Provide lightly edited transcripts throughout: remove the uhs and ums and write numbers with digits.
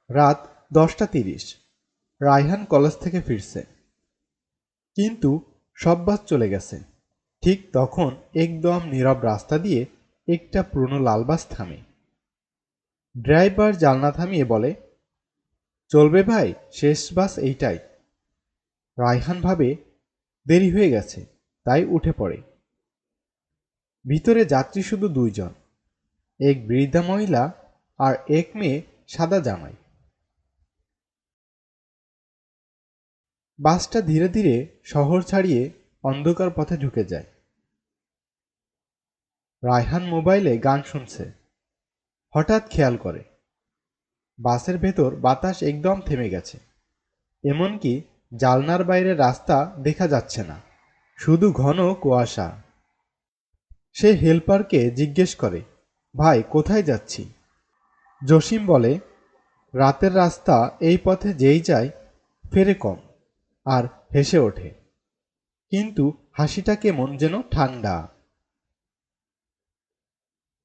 রাত 10টা 30। রায়হান কলেজ থেকে ফিরছে, কিন্তু সব বাস চলে গেছে। ঠিক তখন একদম নীরব রাস্তা দিয়ে একটা পুরনো লাল বাস থামে। ড্রাইভার জানলা থামিয়ে বলে, চলবে ভাই, শেষ বাস এইটাই। রায়হান ভাবে দেরি হয়ে গেছে, তাই উঠে পড়ে। ভিতরে যাত্রী শুধু দুইজন, এক বৃদ্ধা মহিলা আর এক মেয়ে সাদা জামায়। বাসটা ধীরে ধীরে শহর ছাড়িয়ে অন্ধকার পথে ঢুকে যায়। রায়হান মোবাইলে গান শুনছে, হঠাৎ খেয়াল করে বাসের ভেতর বাতাস একদম থেমে গেছে। এমনকি জালনার বাইরের রাস্তা দেখা যাচ্ছে না, শুধু ঘন কুয়াশা। সে হেল্পারকে জিজ্ঞেস করে, ভাই কোথায় যাচ্ছি? জসিম বলে, রাতের রাস্তা এই পথে যেই যায় ফেরে কম। আর হেসে ওঠে, কিন্তু হাসিটা কেমন যেন ঠান্ডা।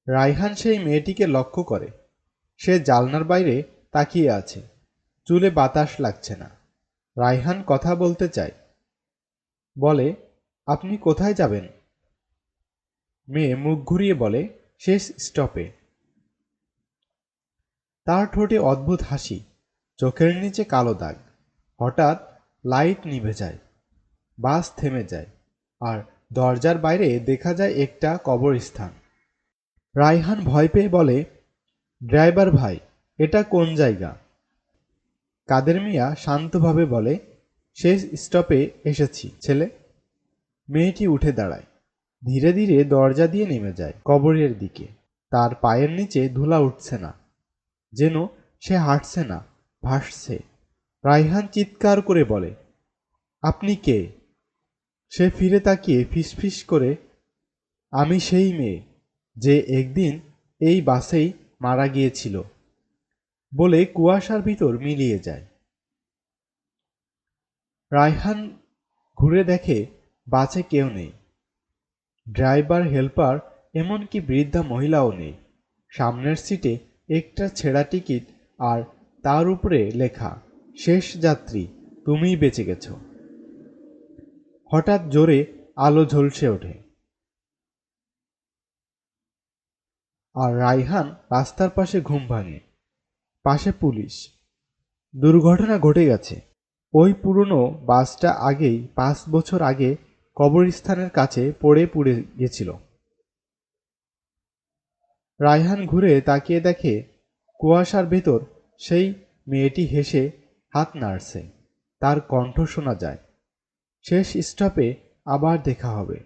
রায়হান সেই মেয়েটিকে লক্ষ্য করে। সে জালনার বাইরে তাকিয়ে আছে, চুলে বাতাস লাগছে না। রায়হান কথা বলতে চায়, বলে, আপনি কোথায় যাবেন? মেয়ে মুখ ঘুরিয়ে বলে, শেষ স্টপে। তার ঠোঁটে অদ্ভুত হাসি, চোখের নিচে কালো দাগ। হঠাৎ লাইট নিভে যায়, বাস থেমে যায়, আর দরজার বাইরে দেখা যায় একটা কবরস্থান। রায়হান ভয় পেয়ে বলে, ড্রাইভার ভাই, এটা কোন জায়গা? কাদের মিয়া শান্তভাবে বলে, শেষ স্টপে এসেছি ছেলে। মেয়েটি উঠে দাঁড়ায়, ধীরে ধীরে দরজা দিয়ে নেমে যায় কবরের দিকে। তার পায়ের নিচে ধুলা উঠছে না, যেন সে হাঁটছে না, ভাসছে। রায়হান চিৎকার করে বলে, আপনি কে? সে ফিরে তাকিয়ে ফিসফিস করে, আমি সেই মেয়ে যে একদিন এই বাসেই মারা গিয়েছিল, বলে কুয়াশার ভিতর মিলিয়ে যায়। রায়হান ঘুরে দেখে বাসে কেউ নেই, ড্রাইভার, হেল্পার, এমনকি বৃদ্ধা মহিলাও নেই। সামনের সিটে একটা ছেঁড়া টিকিট, আর তার উপরে লেখা, শেষ যাত্রী, তুমিই বেঁচে গেছ। হঠাৎ জোরে আলো ঝলসে ওঠে, আর রায়হান রাস্তার পাশে ঘুম ভাঙে। পাশে পুলিশ। দুর্ঘটনা ঘটে গেছে। ওই পুরনো বাসটা আগেই 5 বছর আগে কবরস্থানের কাছে পড়ে পুড়ে গেছিল। রায়হান ঘুরে তাকিয়ে দেখে কুয়াশার ভেতর সেই মেয়েটি হেসে হাত নাড়ছে। তার কণ্ঠ শোনা যায়, শেষ স্টপে আবার দেখা হবে।